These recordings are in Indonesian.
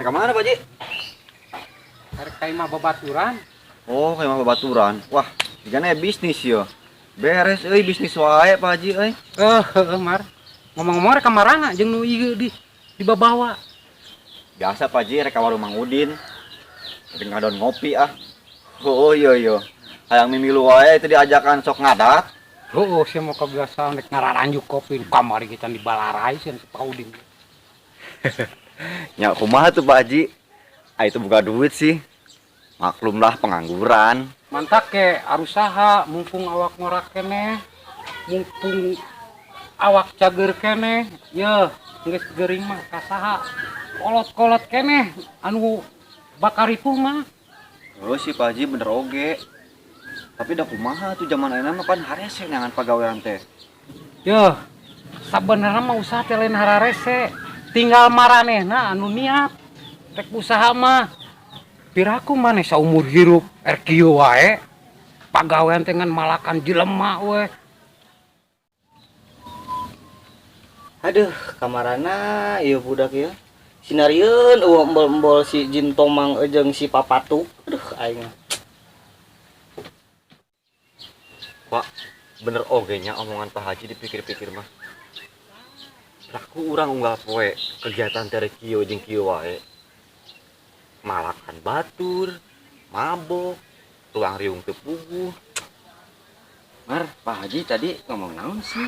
Ke mana, Pak Ji? Karek kai mah babaturan. Oh, kayak mah babaturan. Wah, digana bisnis yo. Beres euy bisnis wae, Pak Haji euy. Mar. Ngomong-ngomong rek kamarana jeung nu ieu di babawa. Biasa Pak Haji rek ka warung Mang Udin. Rek ngadon ngopi ah. Oh iya iya. Hayang mimilu wae teu diajakan sok ngadat. Heuh, sia mah kebiasaan rek ngararanjuk kopi kamari kita di Balarai sieun si Pak Udin. Ya kumaha tuh Pak Haji? Ah itu buka duit sih. Maklumlah pengangguran. Mantak ke arusaha mumpung awak ngorak keneh. Mumpung awak cager keneh. Yeuh, geus geuring mah kasaha. Kolot-kolot keneh anu bakar itu mah. Oh si Pak Haji bener oge. Tapi dah kumaha tuh zaman ayeuna mah pan harese neangan pagawean teh. Yeuh, sabenerna mah usaha teh lain hararese. Tinggal maranehna anu niat. Rek usaha mah piraku maneh saumur hirup kieu wae. Pagawean teh ngan malakan jelema we. Aduh, kamarana ieu budak ya. Sinarieun embol-embol si Jin Tomang jeung si Papatuk. Aduh aing. Pak, bener oge nya omongan Pak Haji dipikir-pikir mah. Laku urang unggal poe kegiatan tere kieu jeung kieu wae. Malakan batur, mabok, tuang riung teu puguh. Mar, Pak Haji tadi ngomong naon sih?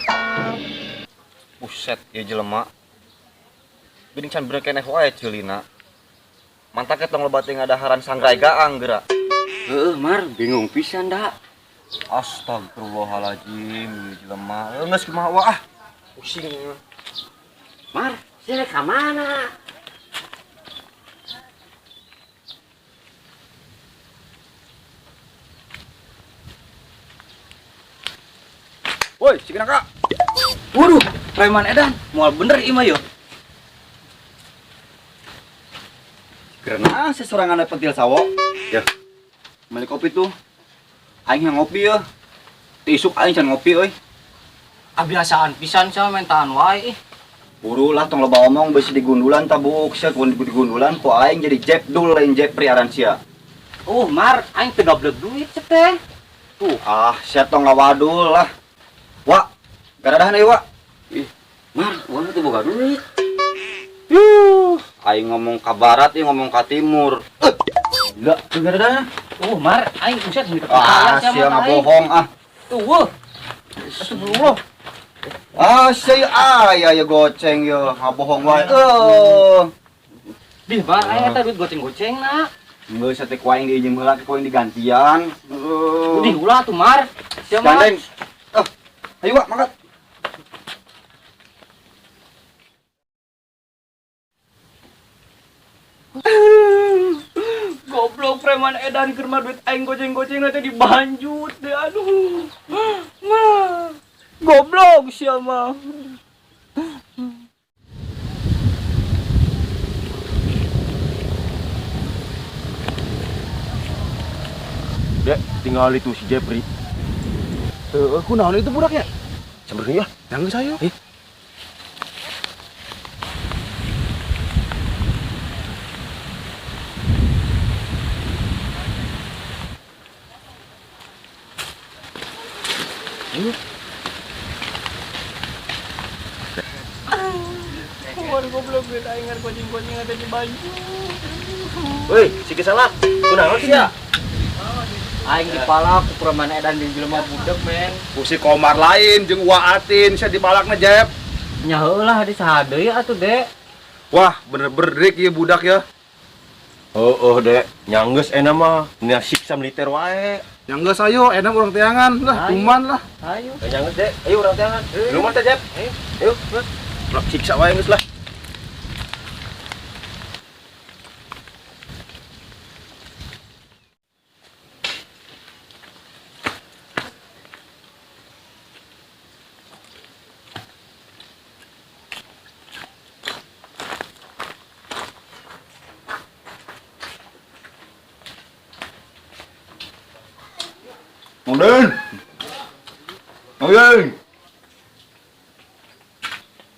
Buset, ieu jelema. Geuning can bener keneh wae ceulina. Mantak ke tong loba teh ngadaharan sangrai gaang geura. Heueuh, Mar, bingung pisan da. Astagfirullahaladzim, ieu jelema. Geus kumaha wae ah. Pusing. Mar, sini ka mana? Woi, cikeuna Kak. Waduh, preman edan, moal bener ieu mah yo. Karena sesorangan ada pentil sawo. Ya. Meli kopi tuh. Aing yang ngopi ya. Tisuk aing can ngopi euy. Abiasaan pisan sama mentaan wae ih. Buru lah tong loba omong beusi digundulan tabuk sia kun digundulan ku aing jadi Jepdul lain Jepri aran sia. Mar, aing teu gablek duit cek teh. Tuh, sia tong ngawadul lah. Wak, garadahan euy, Wak. Ih, Mar, urang teu boga duit. Aing ngomong ka barat, ieu ngomong ka timur. Gila, teu garadahan. Mar, aing uset duit Sia ngabohong ah. Tuh, astagfirullah. Sia aya goceng ya, ngabohong wae. Di Mar, aing eta duit goceng-goceng na. Geus teh ku aing diijem heula ku aing digantian. Di ulah tuh Mar. Sia mah. Gandeng. Ayo Wak, mangkat. Goblok preman edan keur mah duit aing goceng-goceng teh dibanjut deh aduh. Mah. Goblok sia mah. Dek, tinggal itu si Jepri. Kunaon itu budaknya? Sampeurkeun ya, yang saya. Kumaha goblok duit aing goceng-goceng teh dibanjut. Woi, si kesalah. Kunaon sia? Aing dipalak ku preman edan jeung jelema budak men. Ku si Komar lain jeung Waatin sia dipalakna Jep. Nya heulah di saha deui atuh Dek. Wah, bener-bener ieu budak ya. Oh, Dek, nyanggeus ena mah nya siksa militer wae. Yang geus ayo enak urang teangan lah, Ayo. kuman lah. Ayo. Nyanggeus, Dek. Ayo urang tangan. Lumayan teh, Jep. Ayo, terus. Lah siksa wae geus lah. Udin. Udin.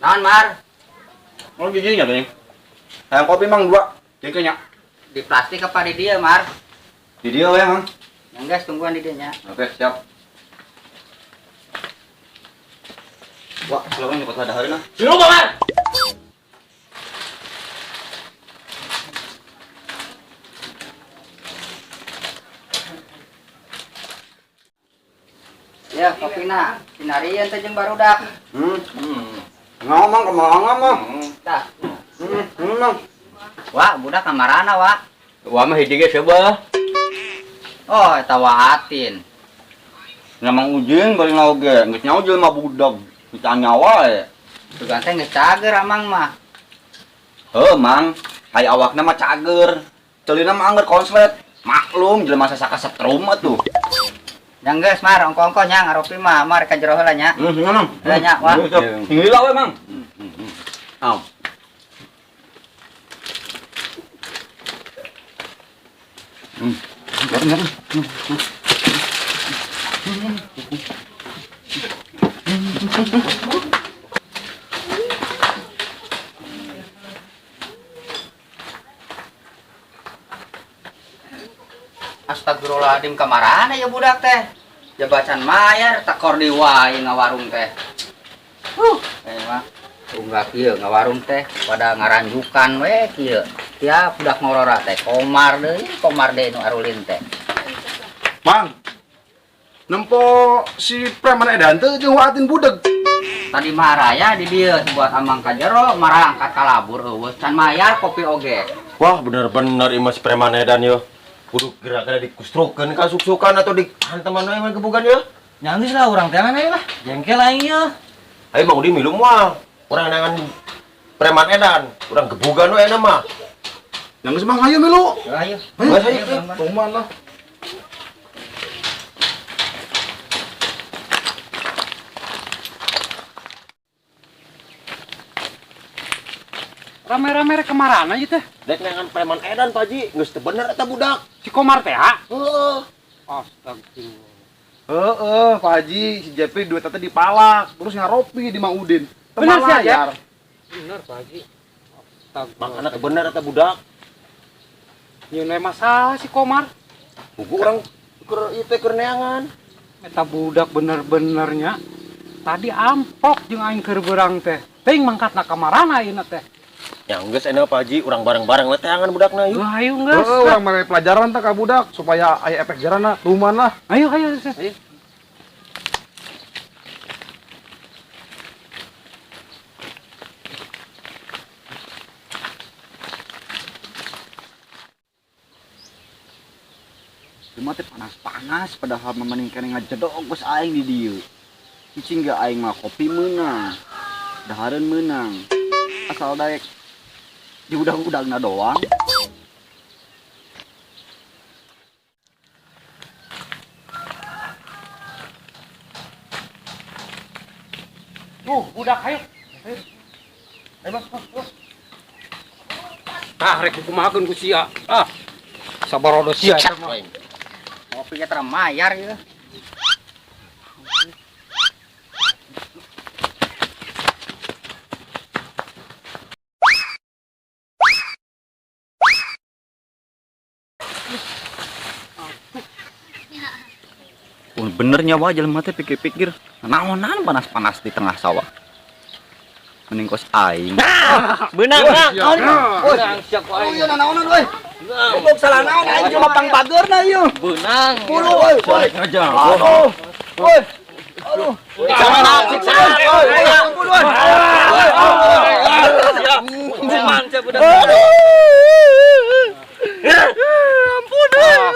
Naon Mar? Mau gigi enggak, Bang? Ayam kopi Mang 2. Cengkanya. Di plastik apa di dia, Mar? Di dia ya, Mang. Yang gas tungguan di dianya. Oke, siap. Wah, kalau ini kota dahar nah. Dulu, Mar. Ya, kopi na. Sinarian teh jeung barudak. Ngomong ngomong. Tah. Mang. Wah, budak kamarana, Wak. Wah mah hiji ge seubeuh. Oh, eta Waatin. Nyamang ujin bari oge, geus nyaho jelema budak. Ditanya wae. Tugan teh geus cager amang mah. Heuh, Mang. Hai awakna mah cager. Ceulina mah angger konslet. Maklum jelema sasaka setrum atuh. Yang geus Mar, ongko-ongko nya ngaropi mah Mar ka jero heula nya. Mang. Heula nya, Wak. Heula we, Mang. Aw. Astagfirullahaladzim, kamarana ya budak teh. Jabatan mayar takor di wae ngawarung teh. Mah unggah kieu ngawarung teh pada ngaranjukan we kieu. Tiap budak ngorora teh komar deui nu arulin teh. Mang. Nempo si preman edan teh jeung waatin budeg. Tadi maraya di dieu buat amang ka jero marah angkat kalabur eueuh can mayar kopi oge. Wah bener-bener imas preman edan yo. Kudu gerak-gerak dikustrokeun ka suksukan atau dihanteman wae mah gebugan yo. Nyanggeus lah urang teh aya lah. Jengkel aing ieu. Ayo Mang Udi milum mah. Urang nangan preman edan, urang gebugan we enak mah. Yang geus Mang ayo milu. Ayo. Ayo. Kumaha lah. Rame-rame rek kemarana ieu teh? Dek nangan preman edan Pak Haji, geus teu bener eta budak. Si Komar teh, ha? Heeh. Astagfirullah. Pak Haji, si Jepri duit teh dipalak, terus ngaropi di Mang Udin. Bener sih, Layar. Bener, Pak Haji. Makana teu bener eta budak. Nyieun masalah si Komar. Buku urang keur ieu teh keur neangan. Eta budak bener-benernya. Tadi ampok jeung aing keur beurang teh. Teuing mangkatna kamarana ayeuna teh. Yang geus enak Pak Haji, urang bareng-bareng we teangan budakna yuk. Ayo geus. Urang mere pelajaran teh ka budak supaya aya efek jerana rumahan lah. Ayo. Cuma teh panas-panas padahal mamaning kene ngajedog geus aing di dieu. Cicing ge aing mah kopi meunang. Dahareun meunang. Asal daek di udang-udangna doang. Budak ayo. Ayo, Bos. Tah rek kumahakeun ku sia. Sabarodo sia eta mah. Kopi nya tara mayar ieu. Benernya wae jelema teh pikir-pikir naonan panas-panas di tengah sawah. Mending kos aing. Beunang, Kang. Beunang sia ku aing. Ieu naonan we. Goblok salah naon aing cuma pang bageurna ieu. Beunang. Bulu we. Balik aja. Aduh. Woi. Aduh. Jangan siksa. Woi. Bulu we. Siap. Kuman sia budak.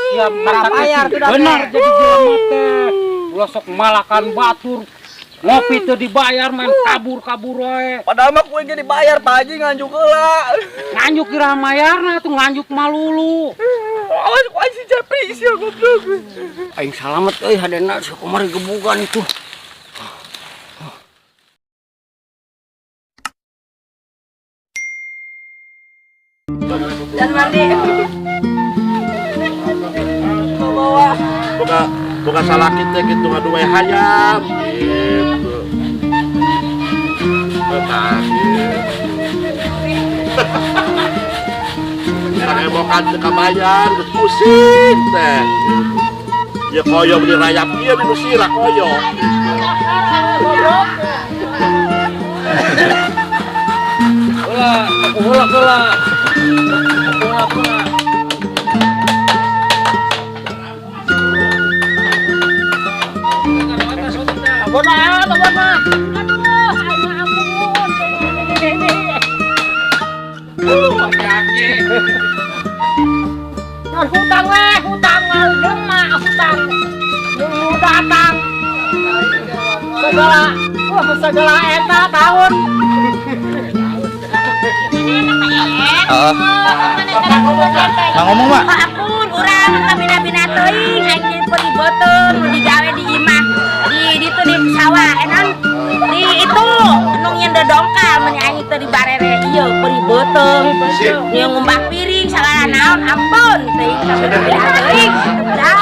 Siap Mayar tuh dah. benar jadi jelema teh. Ulah sok malakan batur. Ngopi teu dibayar main kabur-kabur wae. Padahal mah kuing ge dibayar Pak Haji nganjuk heula. Nganjuk kira mayarna tuh nganjuk malulu. Awas ku si Jepri sia goblok. Aing salamet euy hadena si Komar gebugan itu. Dan mandi. Bukan salah kita gitu ngadu we hayam gitu. Kaebokan teu kabayar, geus pusing teh. Ya koyo beli rayap ieu di Nusira koyo. Ulah. Hutang dulu datang segala eta tahun ngomong mak apun urang bina-bina teuing aing peribeuteuh nu digawe di imah di ditu di sawah enon di itu nu nyeun dodongkal mun aing teh di barere ieu peribeuteuh ieu ngumbah piring sagala naon ampun teuing bina-bina teuing bedak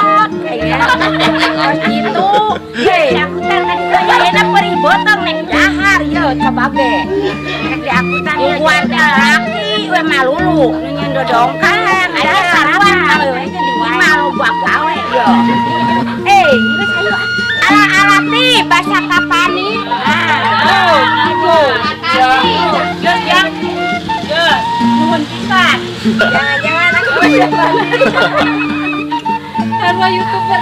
aya gitu hei aku teh ayeuna peribeuteuh nek dahar ieu coba ge nek di aku teh kuat laki we malulu nu nyeun dodongkal aya sarawan we di imah lo buat gawe yo geus ayo ala-ala ti basa kapani gitu geus yang nuhun pisan jangan aku sarua youtuber